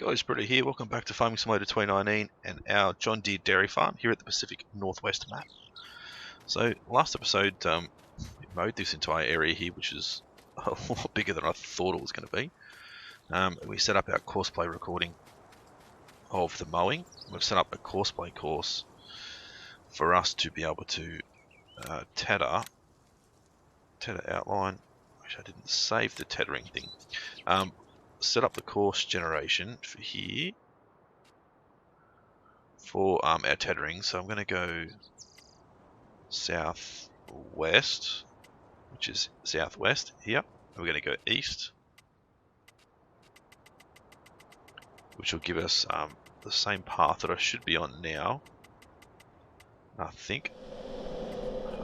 guys, Britto here. Welcome back to Farming Simulator 2019 and our John Deere dairy farm here at the Pacific Northwest map. So last episode we mowed this entire area here, which is a lot bigger than I thought it was going to be. We set up our courseplay recording of the mowing. We've set up a courseplay course for us to be able to tether outline. Wish I didn't save the tethering thing. Set up the course generation for here for our tethering. So I'm going to go southwest, which is southwest here. And we're going to go east, which will give us the same path that I should be on now. I think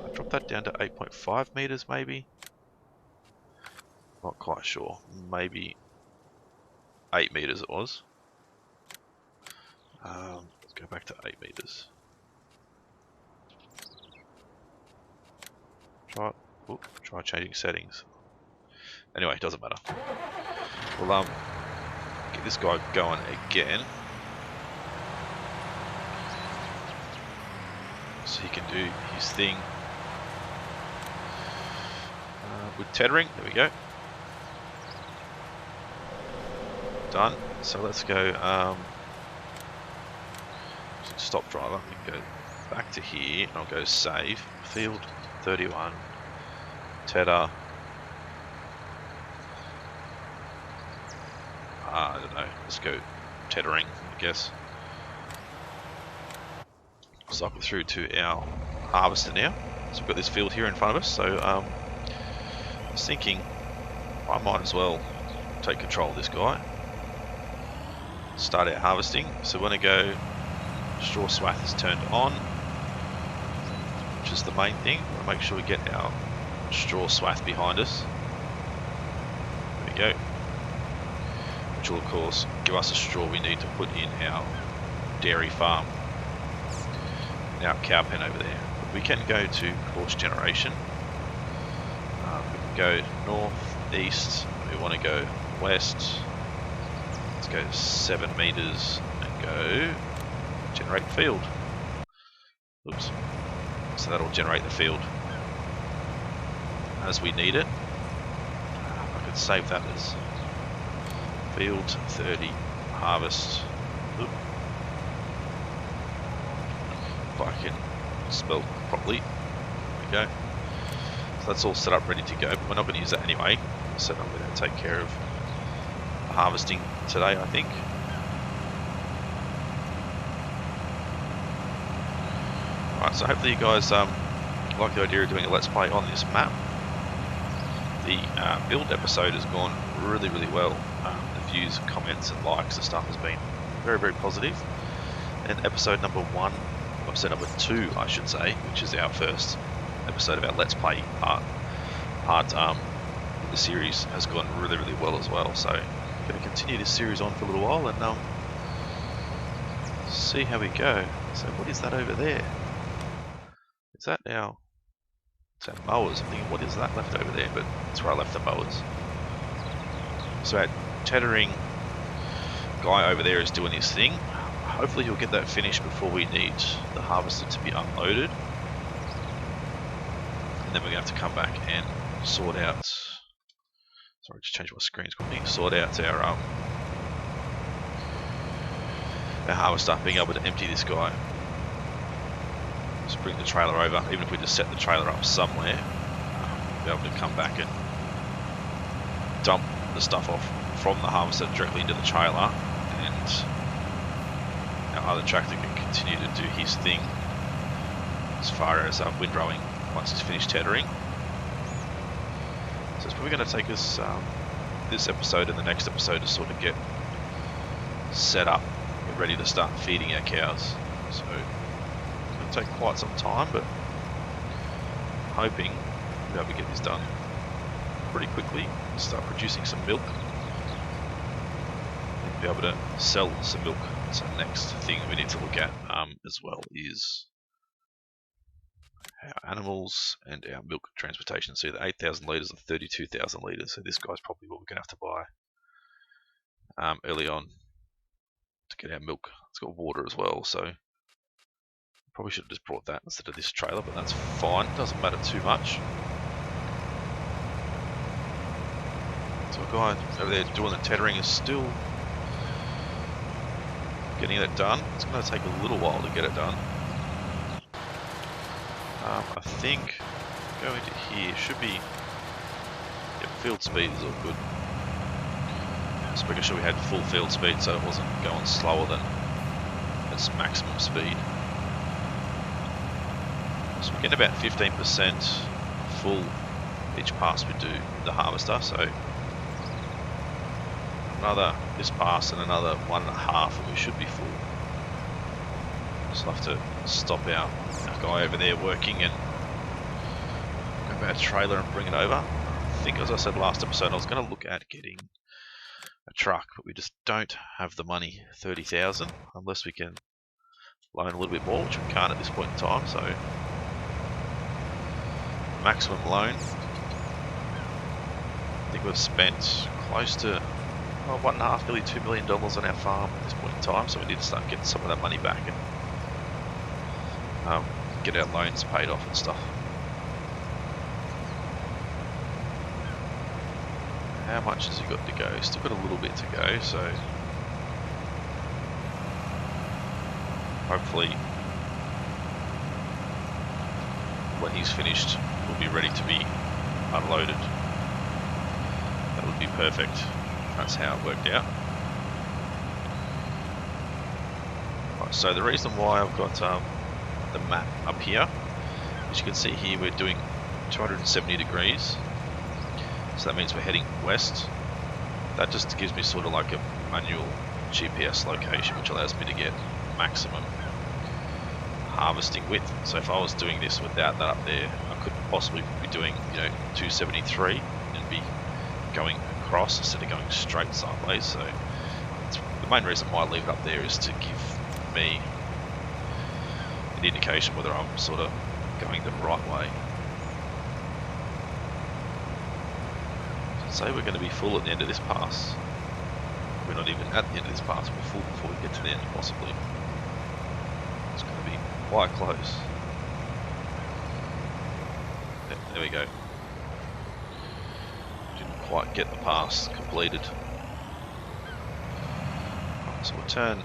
I dropped that down to 8.5 meters, maybe. Not quite sure. Maybe 8 meters it was. Let's go back to 8 meters. Try changing settings. Anyway, it doesn't matter. We'll get this guy going again, so he can do his thing with tethering. There we go. Done. So let's go. Stop driver. We can go back to here, and I'll go save field 31. Tether. I don't know. Let's go tethering, I guess. Cycle through to our harvester now. So we've got this field here in front of us. So I was thinking I might as well take control of this guy. Start our harvesting. So we're going to go. Straw swath is turned on, which is the main thing. We want to make sure we get our straw swath behind us. There we go. Which will of course give us the straw we need to put in our dairy farm, in our cow pen over there. But we can go to course generation. We can go north, east. We want to go west. Let's go 7 meters and go generate field. Oops. So that'll generate the field as we need it. I could save that as field 30 harvest. Oop. If I can spell properly. There we go. So that's all set up, ready to go, but we're not going to use that anyway. So I'm going to take care of harvesting today, I think. Right, so hopefully you guys like the idea of doing a let's play on this map. The build episode has gone really well. The views, comments and likes and stuff has been very positive. And episode number 1, episode number 2 I should say, which is our first episode of our let's play part of the series, has gone really well as well. So I'm going to continue this series on for a little while and see how we go. So what is that over there? Is that our, it's our mowers? I'm thinking, what is that left over there? But that's where I left the mowers. So our tethering guy over there is doing his thing. Hopefully he'll get that finished before we need the harvester to be unloaded. And then we're going to have to come back and sort out, sorry, just change my screen, it's got me, sort out our harvester, being able to empty this guy. Just bring the trailer over, even if we just set the trailer up somewhere, be able to come back and dump the stuff off from the harvester directly into the trailer, and our other tractor can continue to do his thing as far as windrowing once it's finished tethering. So it's probably going to take us this episode and the next episode to sort of get set up, get ready to start feeding our cows. So take quite some time, but I'm hoping we'll be able to get this done pretty quickly, start producing some milk and be able to sell some milk. So the next thing we need to look at as well is our animals and our milk transportation. So the 8,000 litres and 32,000 litres. So this guy's probably what we're going to have to buy early on. to get our milk. It's got water as well, so probably should have just brought that instead of this trailer, but that's fine. Doesn't matter too much. So a guy over there doing the tethering is still getting it done. It's going to take a little while to get it done. I think go into here should be, yeah, field speed is all good. Just making sure we had full field speed so it wasn't going slower than its maximum speed. So we get about 15% full each pass we do the harvester. So another this pass and another 1.5 and we should be full. Just have to stop our guy over there working and grab our trailer and bring it over. I think, as I said last episode, I was going to look at getting a truck, but we just don't have the money, 30,000, unless we can loan a little bit more, which we can't at this point in time. So maximum loan, I think we've spent close to 1.5, nearly $2 million on our farm at this point in time, so we need to start getting some of that money back and get our loans paid off and stuff. How much has he got to go? Still got a little bit to go, so hopefully when he's finished we'll be ready to be unloaded. That would be perfect. That's how it worked out. Right, so the reason why I've got the map up here, as you can see here, we're doing 270 degrees. So that means we're heading west. That just gives me sort of like a manual GPS location, which allows me to get maximum harvesting width. So if I was doing this without that up there, I could possibly be doing, 273 and be going across instead of going straight sideways. So the main reason why I leave it up there is to give me an indication whether I'm sort of going the right way. So say we're going to be full at the end of this pass. We're not even at the end of this pass, we're full before we get to the end possibly. It's going to be quite close. There we go. Didn't quite get the pass completed. Right, so we'll turn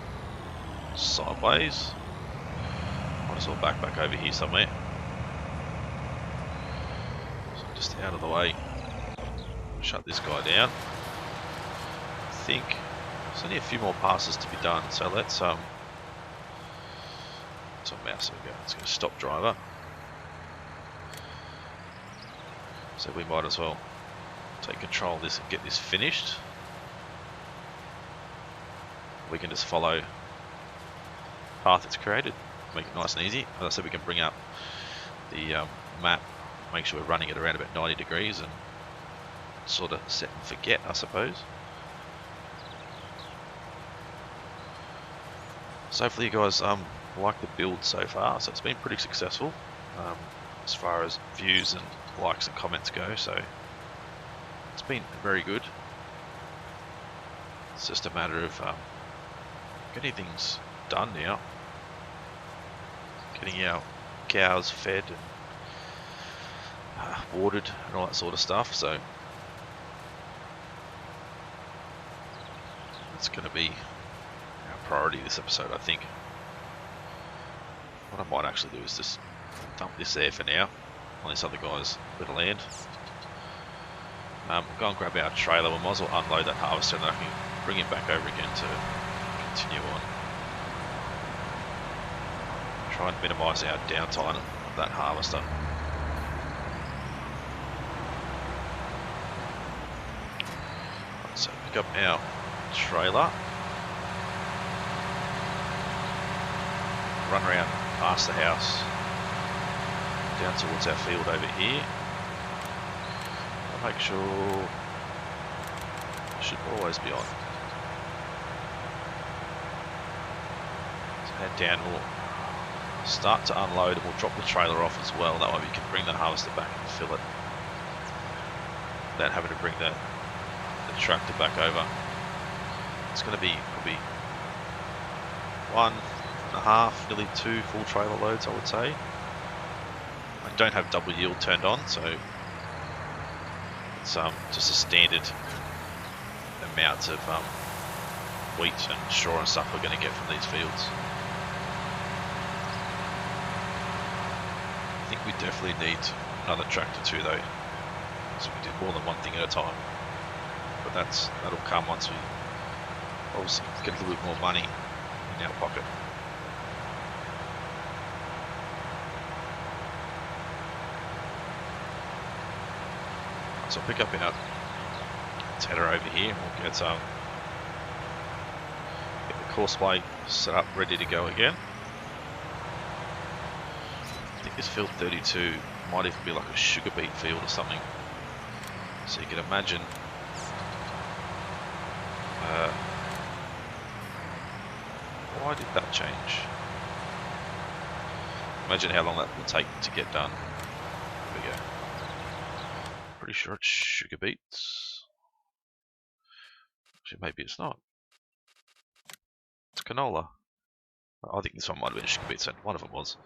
sideways. Might as well back over here somewhere. So just out of the way. Shut this guy down. I think there's only a few more passes to be done, so let's it's on mouse, there we go. It's going to stop driver. So we might as well take control of this and get this finished. We can just follow the path it's created, make it nice and easy. As I said, we can bring up the map, make sure we're running it around about 90 degrees and sort of set and forget, I suppose. So hopefully you guys like the build so far. So it's been pretty successful as far as views and likes and comments go, so it's been very good. It's just a matter of getting things done now, getting our cows fed and watered and all that sort of stuff. So it's going to be our priority this episode, I think. What I might actually do is just dump this there for now on this other guy's bit of land. We'll go and grab our trailer. We might as well unload that harvester and then I can bring it back over again to continue on. Try and minimise our downtime of that harvester. Right, so pick up our trailer, run around past the house, down towards our field over here. I'll make sure it should always be on. So head down, we'll start to unload and we'll drop the trailer off as well. That way we can bring the harvester back and fill it without having to bring the tractor back over. It's going to be probably 1.5, nearly 2 full trailer loads, I would say. I don't have double yield turned on, so it's just a standard amount of wheat and straw and stuff we're going to get from these fields. I think we definitely need another tractor too though, so we do more than one thing at a time. But that'll come once we obviously get a little bit more money in our pocket. So I'll pick up our tether over here and we'll get the Corsair set up, ready to go again. I think this field 32 might even be like a sugar beet field or something. So you can imagine why did that change? Imagine how long that will take to get done. There we go. Pretty sure it's sugar beets. Actually, maybe it's not. It's canola. I think this one might have been sugar beets, and one of them was.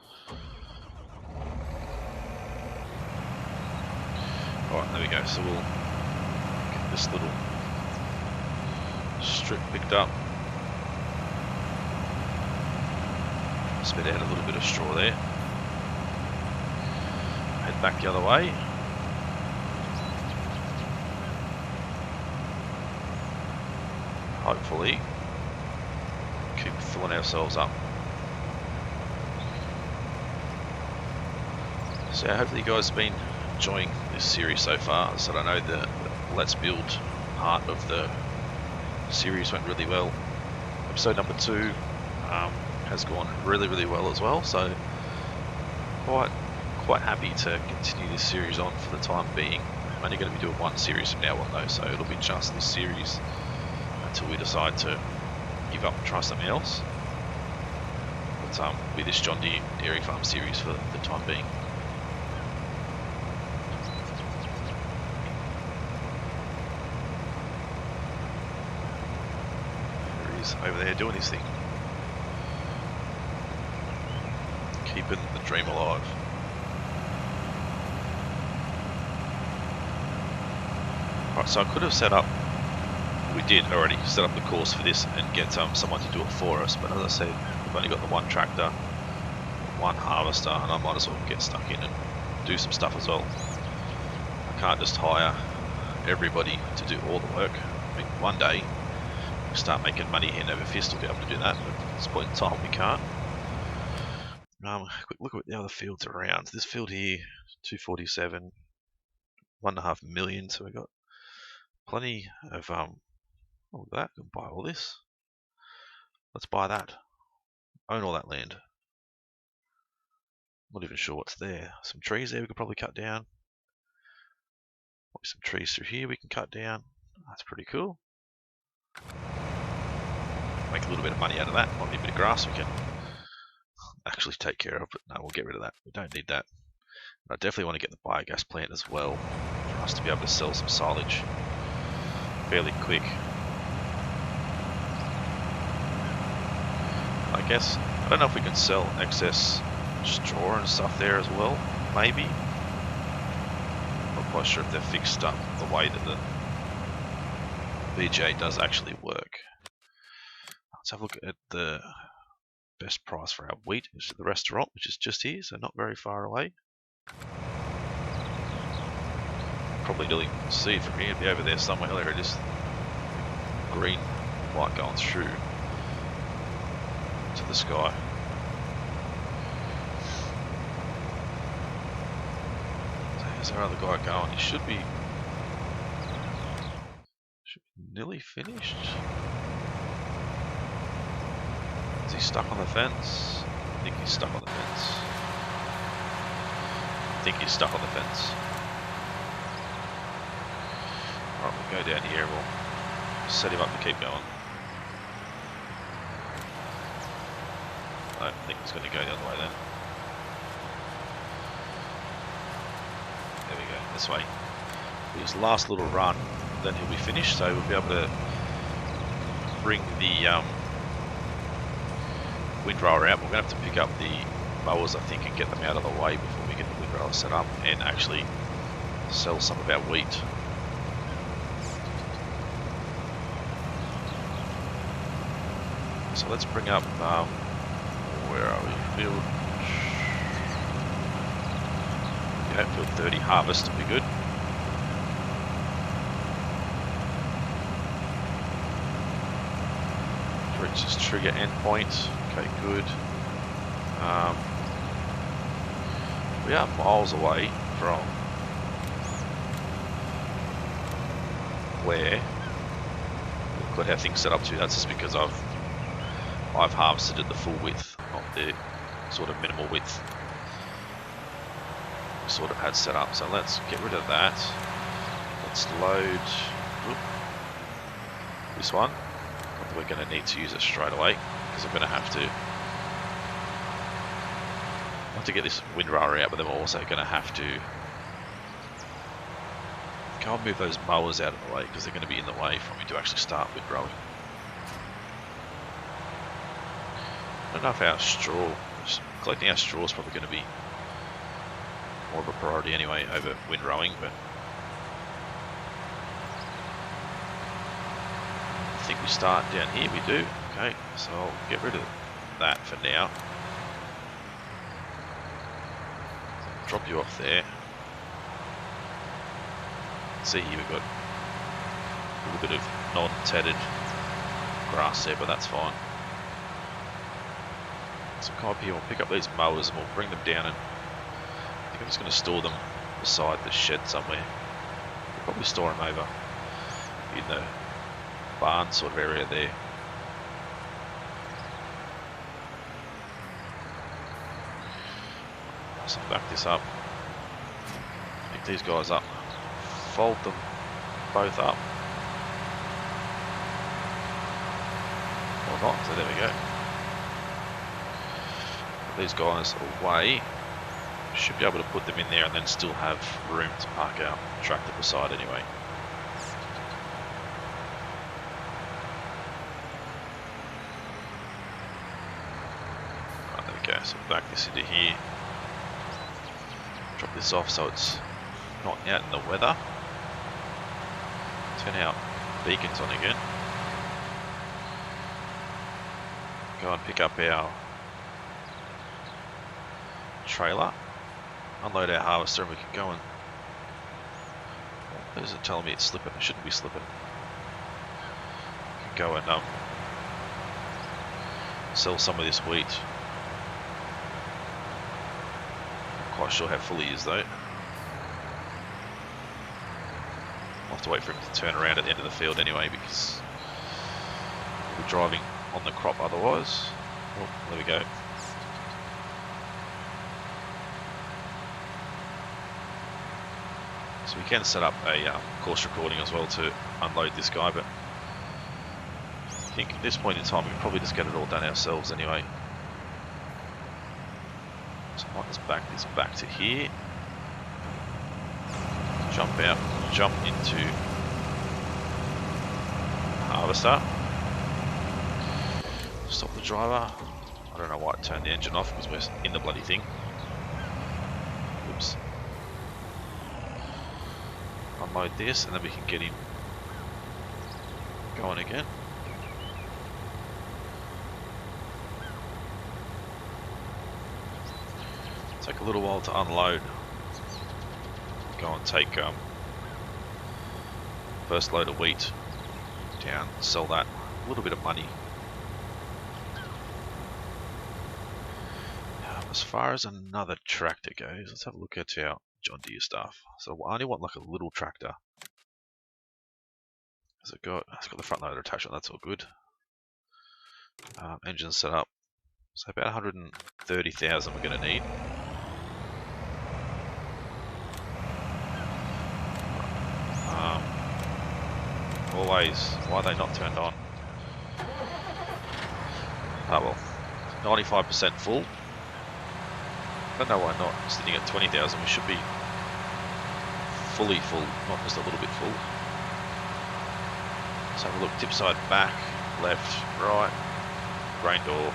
Alright, there we go. So we'll get this little strip picked up. Spit out a little bit of straw there. Head back the other way. Hopefully keep filling ourselves up. So hopefully you guys have been enjoying this series so far. So I know the Let's Build part of the series went really well. Episode number 2 has gone really well as well, so quite happy to continue this series on for the time being. I'm only going to be doing one series from now on though, so it'll be just this series until we decide to give up and try something else. But be this John Deere Dairy Farm series for the time being. There he is over there doing his thing. Keeping the dream alive. Right, so I could have set up, we did already set up the course for this and get someone to do it for us, but as I said, we've only got the one tractor, one harvester, and I might as well get stuck in and do some stuff as well. I can't just hire everybody to do all the work. I mean, one day we start making money hand over fist, we'll be able to do that, but at this point in time we can't. Quick look at the other fields around. This field here, 247, 1.5 million, so we've got plenty of look at that, we can buy all this. Let's buy that. Own all that land. Not even sure what's there. Some trees there we could probably cut down. Probably some trees through here we can cut down. That's pretty cool. Make a little bit of money out of that. Might be a bit of grass we can actually take care of, but no, we'll get rid of that. We don't need that. And I definitely want to get the biogas plant as well for us to be able to sell some silage fairly quick. I guess, I don't know if we can sell excess straw and stuff there as well, maybe. Not quite sure if they're fixed up the way that the BGA does actually work. Let's have a look at the best price for our wheat, which is the restaurant, which is just here, so not very far away. Probably really see it from here, it'd be over there somewhere. There it is. Green light going through to the sky. So here's our other guy going. He should be nearly finished. Is he stuck on the fence? I think he's stuck on the fence. I think he's stuck on the fence. Alright, we'll go down here, we'll set him up to keep going. I don't think he's going to go the other way then. There we go, this way. His last little run, then he'll be finished, so we'll be able to bring the windrower out. We're going to have to pick up the mowers, I think, and get them out of the way before we get the windrower set up and actually sell some of our wheat. So let's bring up, where are we? Field, yeah, field 30 harvest will be good. Reaches trigger endpoint. Okay, good. We are miles away from where we've got our things set up to. That's just because I've harvested at the full width, not the sort of minimal width we sort of had set up. So let's get rid of that. Let's load this one. Not that we're going to need to use it straight away, because I'm going to have to get this windrower out, but then we're also going to have to go and move those mowers out of the way, because they're going to be in the way for me to actually start windrowing. I don't know if our straw, collecting our straw is probably going to be more of a priority anyway over windrowing, but I think we start down here, we do. Okay, so I'll get rid of that for now. Drop you off there. See here we've got a little bit of non-tatted grass there, but that's fine. So come up here, we'll pick up these mowers and we'll bring them down, and I think I'm just going to store them beside the shed somewhere. We'll probably store them over in the barn sort of area there. So back this up, pick these guys up, fold them both up, or not, so there we go. Put these guys away, should be able to put them in there and then still have room to park our tractor beside anyway. Right, there we go, so back this into here. Drop this off so it's not out in the weather. Turn our beacons on again. Go and pick up our trailer. Unload our harvester and we can go and... What is it telling me it's slipping? It shouldn't be slipping. We can go and sell some of this wheat. Quite sure how full he is though. I'll have to wait for him to turn around at the end of the field anyway, because we'll be driving on the crop otherwise. Oh, there we go. So we can set up a course recording as well to unload this guy, but I think at this point in time we can probably just get it all done ourselves anyway. So I might just back this back to here, jump out, jump into harvester, stop the driver. I don't know why it turned the engine off because we're in the bloody thing. Oops. Unload this and then we can get him going again. Take a little while to unload. Go and take first load of wheat down, sell that, a little bit of money. As far as another tractor goes, let's have a look at our John Deere stuff. So I only want like a little tractor. Has it got? It's got the front loader attachment. That's all good. Engine set up. So about 130,000 we're going to need. Always. Why are they not turned on? Oh well. 95% full. I don't know why not. Sitting at 20,000, we should be fully full, not just a little bit full. Let's have a look. Tip side back, left, right, grain door,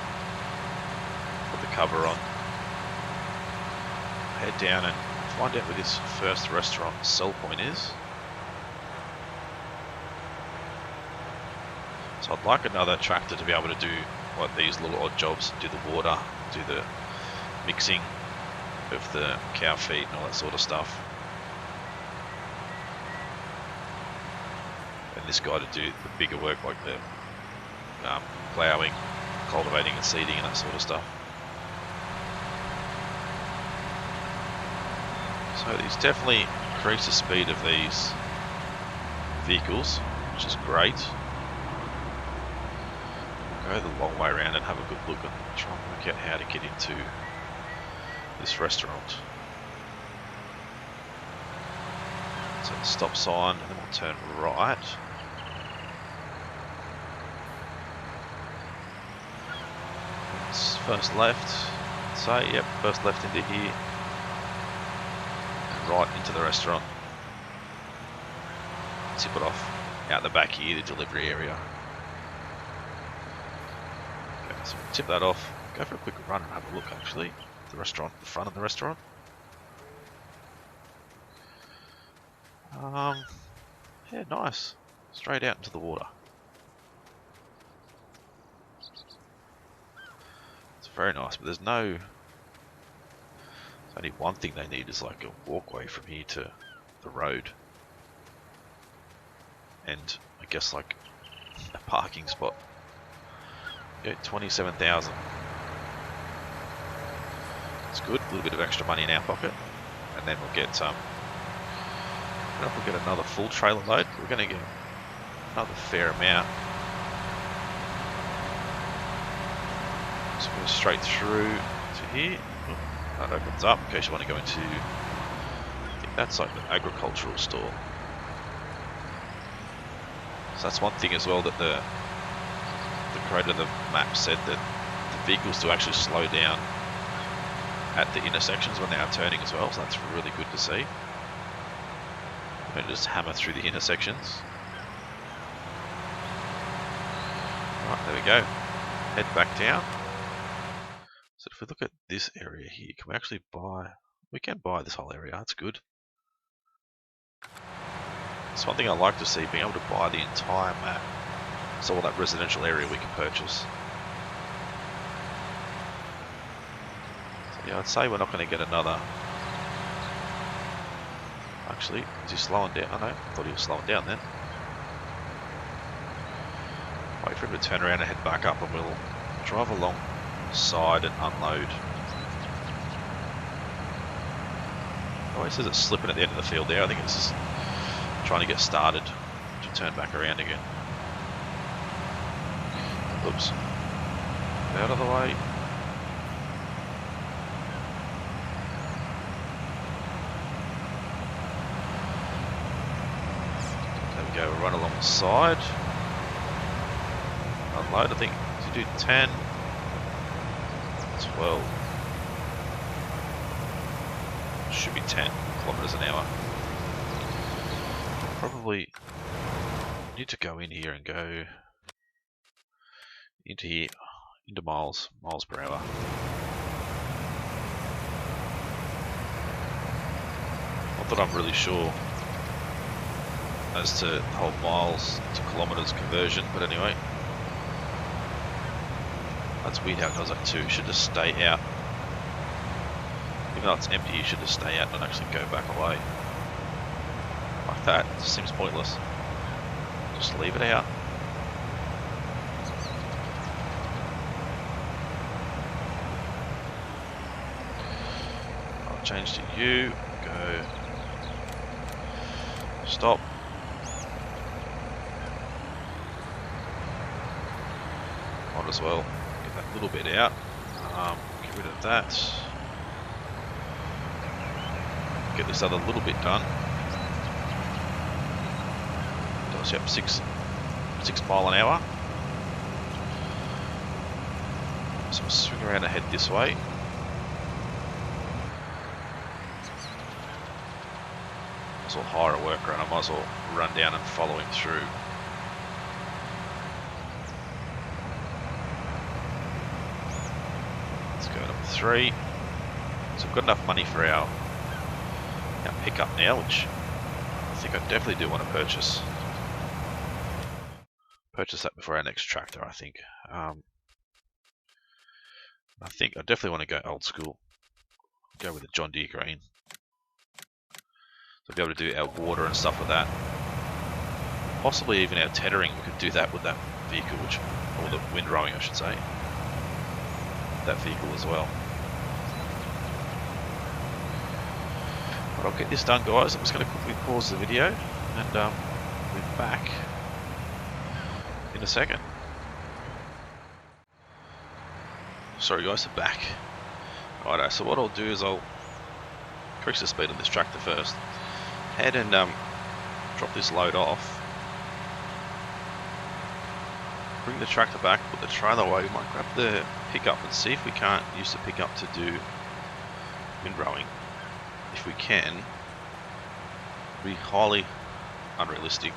the cover on. Head down and find out where this first restaurant sell point is. So I'd like another tractor to be able to do like these little odd jobs, do the water, do the mixing of the cow feed and all that sort of stuff. And this guy to do the bigger work like the ploughing, cultivating and seeding and that sort of stuff. So these definitely increase the speed of these vehicles, which is great. Go the long way around and have a good look and try and work out how to get into this restaurant. So the stop sign, and then we'll turn right. It's first left. So yep, first left into here. And right into the restaurant. Tip it off out the back here, the delivery area. Okay, so we'll tip that off. Go for a quick run and have a look actually. The restaurant, the front of the restaurant. Yeah, nice. Straight out into the water. It's very nice, but there's only one thing they need is like a walkway from here to the road. And I guess like a parking spot. Yeah, 27,000. It's good, a little bit of extra money in our pocket. And then we'll get I don't know if we'll get another full trailer load. We're going to get another fair amount. So go straight through to here. Oh, that opens up in case you want to go into, I think that's like the agricultural store. So that's one thing as well that the creator of the map said that the vehicles do actually slow down at the intersections when they are turning as well. So that's really good to see. And just hammer through the intersections. Right, there we go. Head back down. So if we look at this area here, can we actually buy? We can buy this whole area. That's good. It's one thing I like to see, being able to buy the entire map. So all that residential area we can purchase. So yeah, I'd say we're not going to get another. Actually, is he slowing down? Oh no, I thought he was slowing down then. Wait for him to turn around and head back up and we'll drive alongside and unload. Oh, it says it's slipping at the end of the field there. I think it's just trying to get started to turn back around again. Oops. Out of the way. Go right alongside. Unload, I think. To do 10, 12. Should be 10 kilometers an hour. Probably need to go in here and go into here, into miles per hour. Not that I'm really sure as to the whole miles to kilometers conversion, but anyway, that's weird how it does that too. It should just stay out, even though it's empty. You should just stay out and not actually go back away like that. It just seems pointless. Just leave it out. I'll change to you. Go. Stop. Might as well get that little bit out. Get rid of that. Get this other little bit done. Does yep 6 mile an hour. So we'll swing around and head this way. Might as well hire a worker and I might as well run down and follow him through. 3. So we've got enough money for our pickup now, which I think I definitely do want to purchase. Purchase that before our next tractor, I think. I think I definitely want to go old school. Go with a John Deere green. So be able to do our water and stuff with that. Possibly even our tethering, we could do that with that vehicle, or the windrowing I should say. That vehicle as well. But I'll get this done, guys. I'm just going to quickly pause the video and we'll be back in a second. Sorry guys, I'm back. Righto, so what I'll do is I'll increase the speed of this tractor first. Head and drop this load off. Bring the tractor back, put the trailer away. We might grab the pickup and see if we can't use the pickup to do windrowing. If we can, it'll be highly unrealistic,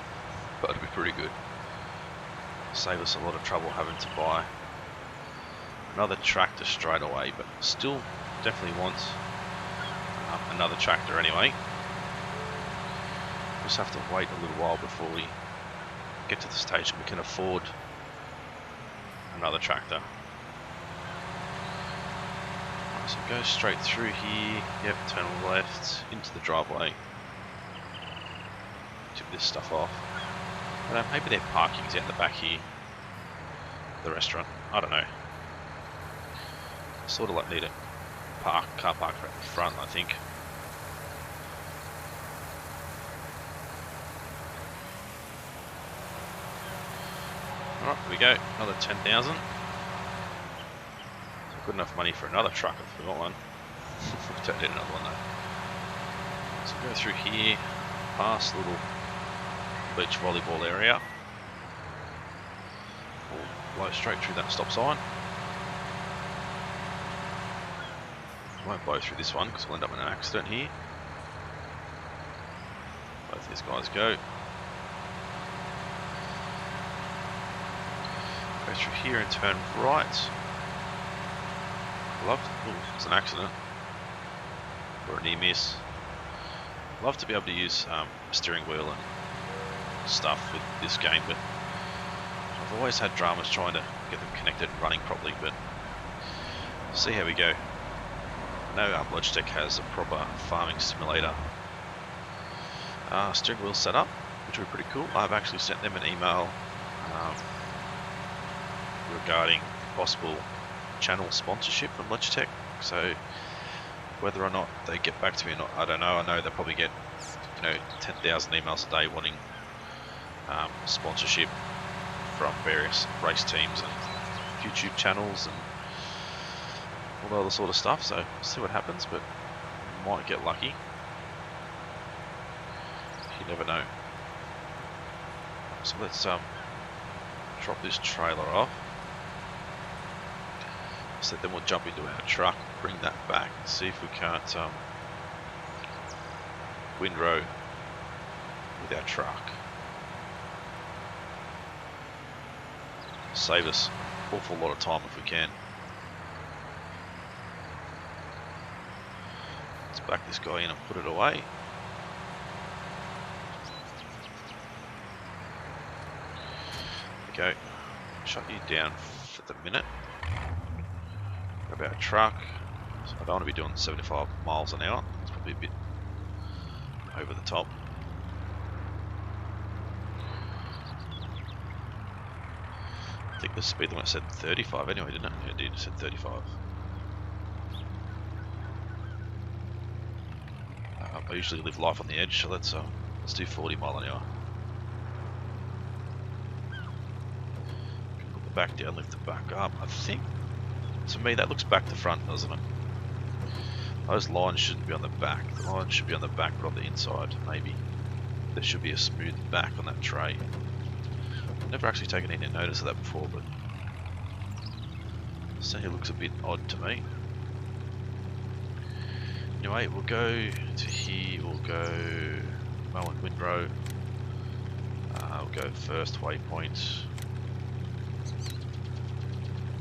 but it'll be pretty good. Save us a lot of trouble having to buy another tractor straight away, but still definitely want another tractor anyway. Just have to wait a little while before we get to the stage that we can afford another tractor. Right, so go straight through here, yep, turn left into the driveway. Tip this stuff off. But maybe their parking's out the back here. The restaurant, I don't know. Sort of like need a car park right in front, I think. Alright, here we go, another 10,000. Good enough money for another truck if we want one. We don't need another one though. So go through here, past the little beach volleyball area. We'll blow straight through that stop sign. Won't blow through this one because we'll end up in an accident here. Both these guys go. Go through here and turn right. It's an accident or a near miss. Love to be able to use steering wheel and stuff with this game, but I've always had dramas trying to get them connected and running properly. But see how we go. I know Logitech has a proper farming simulator steering wheel setup, which would be pretty cool. I've actually sent them an email regarding possible channel sponsorship from Logitech, so whether or not they get back to me or not, I don't know. I know they probably get 10,000 emails a day wanting sponsorship from various race teams and YouTube channels and all the other sort of stuff, so we'll see what happens, but might get lucky. You never know. So let's drop this trailer off. So then we'll jump into our truck, bring that back, and see if we can't windrow with our truck. Save us an awful lot of time if we can. Let's back this guy in and put it away. There we go. Shut you down for the minute. Grab our truck. So I don't want to be doing 75 miles an hour. It's probably a bit over the top. I think the speed limit said 35 anyway, didn't it? Yeah, it did. It said 35. I usually live life on the edge, so let's do 40 mile an hour. Put the back down, lift the back up. I think, to me, that looks back to front, doesn't it? Those lines shouldn't be on the back. The lines should be on the back, but on the inside, maybe. There should be a smooth back on that tray. I've never actually taken any notice of that before, but it looks a bit odd to me. Anyway, we'll go to here, we'll go mow and windrow. We'll go first waypoint.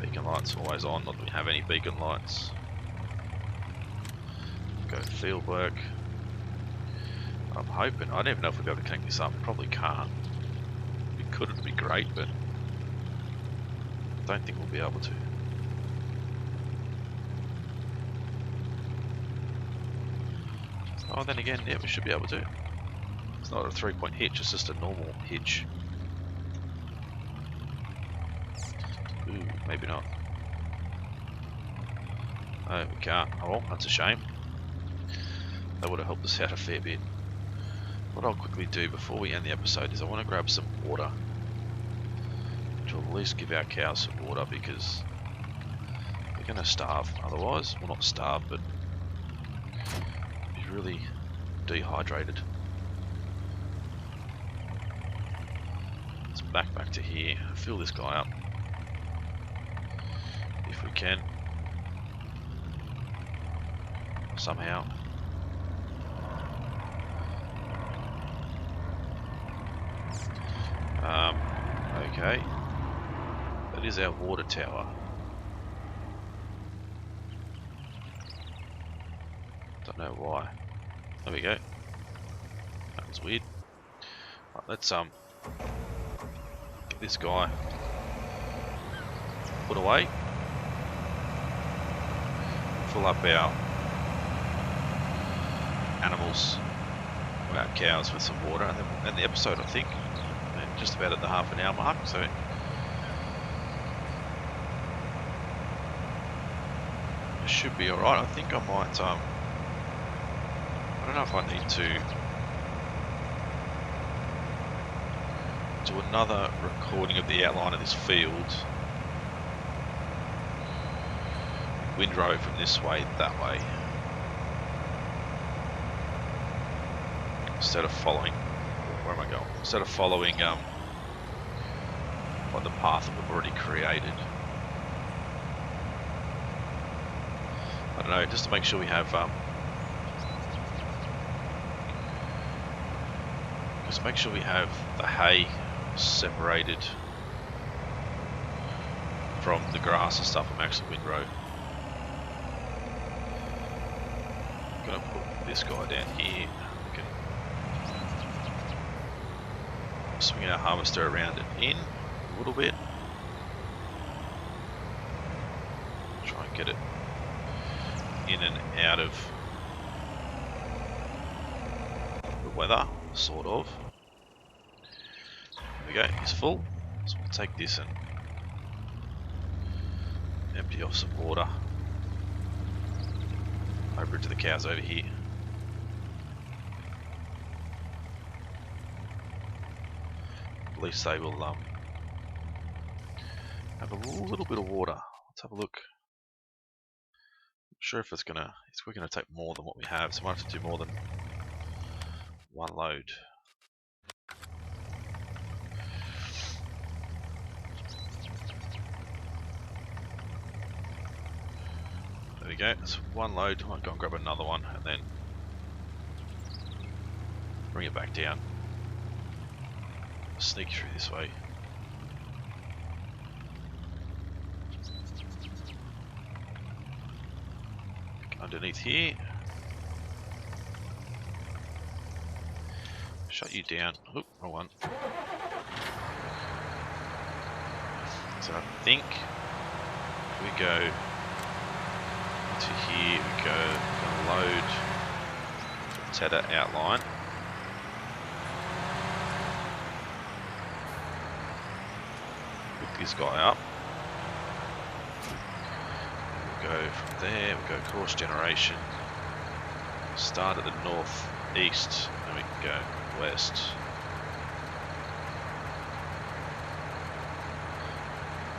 Beacon lights always on, not that we have any beacon lights. go field work. I'm hoping, I don't even know if we'll be able to connect this up, probably can't. If we could, it'd be great, but I don't think we'll be able to. Oh, then again, yeah, we should be able to. It's not a 3-point hitch, it's just a normal hitch. Ooh, maybe not. Oh, we can't. Oh well, that's a shame. That would have helped us out a fair bit. What I'll quickly do before we end the episode is I want to grab some water. Which will at least give our cows some water because they're going to starve otherwise. Well, not starve, but be really dehydrated. Let's back to here. Fill this guy up. If we can. Somehow. Okay. That is our water tower. Don't know why. There we go. That was weird. Right, let's get this guy put away. Fill up our animals, our cows, with some water, and then we'll end the episode, I think. And just about at the half an hour mark, so it should be alright. I think I might, I don't know if I need to do another recording of the outline of this field. Windrow from this way, that way. Instead of following, where am I going? Instead of following like the path that we've already created. I don't know, just to make sure we have just make sure we have the hay separated from the grass and stuff. I'm actually windrow. I'm gonna put this guy down here. Swing our harvester around and in a little bit. Try and get it in and out of the weather, sort of. There we go, it's full. So we'll take this and empty off some water over to the cows over here. At least they will have a little bit of water. Let's have a look. Not sure if it's we're gonna take more than what we have, so we might have to do more than one load. There we go. It's one load. I might go and grab another one and then bring it back down. Sneak through this way. Underneath here. Shut you down. Oop, wrong one. So I think if we go to here, we go load Teta outline. This guy up. We'll go from there, we'll go course generation. Start at the northeast, and we can go west.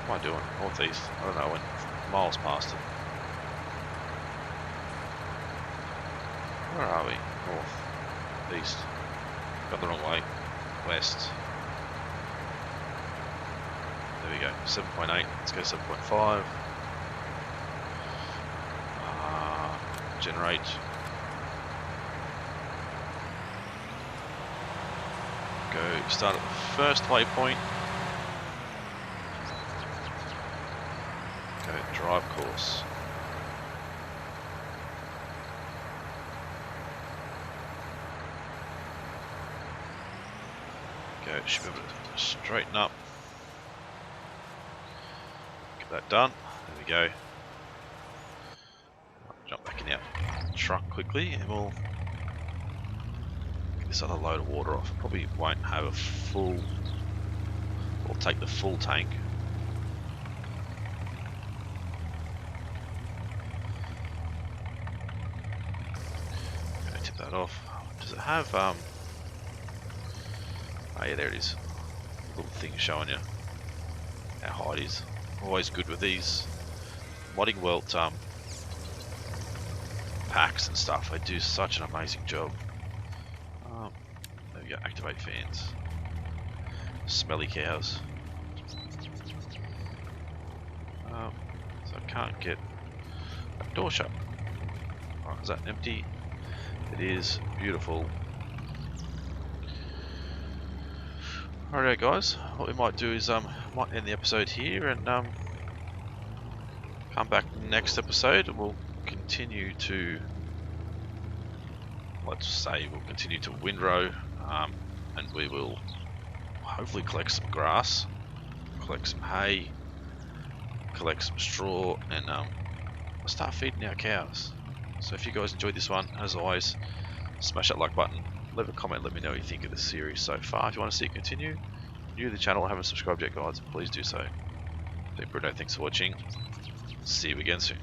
What am I doing? Northeast? I don't know, I went miles past it. Where are we? North, east. Got the wrong way. West. There we go, 7.8, let's go 7.5. Generate. Go start at the first waypoint. Go drive course. go. Should be able to straighten up. Get that done. There we go. Jump back in our truck quickly and we'll get this other load of water off. Probably won't have a full, or take the full tank. Okay, tip that off. Does it have, oh yeah, there it is. Little thing showing you how high it is. Always good with these modding welt packs and stuff. They do such an amazing job. There we go, activate fans. Smelly cows. So I can't get that door shut. Oh, is that empty? It is. Beautiful. Alright guys, what we might do is might end the episode here and come back next episode and we'll continue to, let's say we'll continue to windrow, and we will hopefully collect some grass, collect some hay, collect some straw, and start feeding our cows. So if you guys enjoyed this one, as always, smash that like button, leave a comment, let me know what you think of the series so far. If you want to see it continue, new to the channel or haven't subscribed yet guys, please do so. Been Britto, thanks for watching. See you again soon.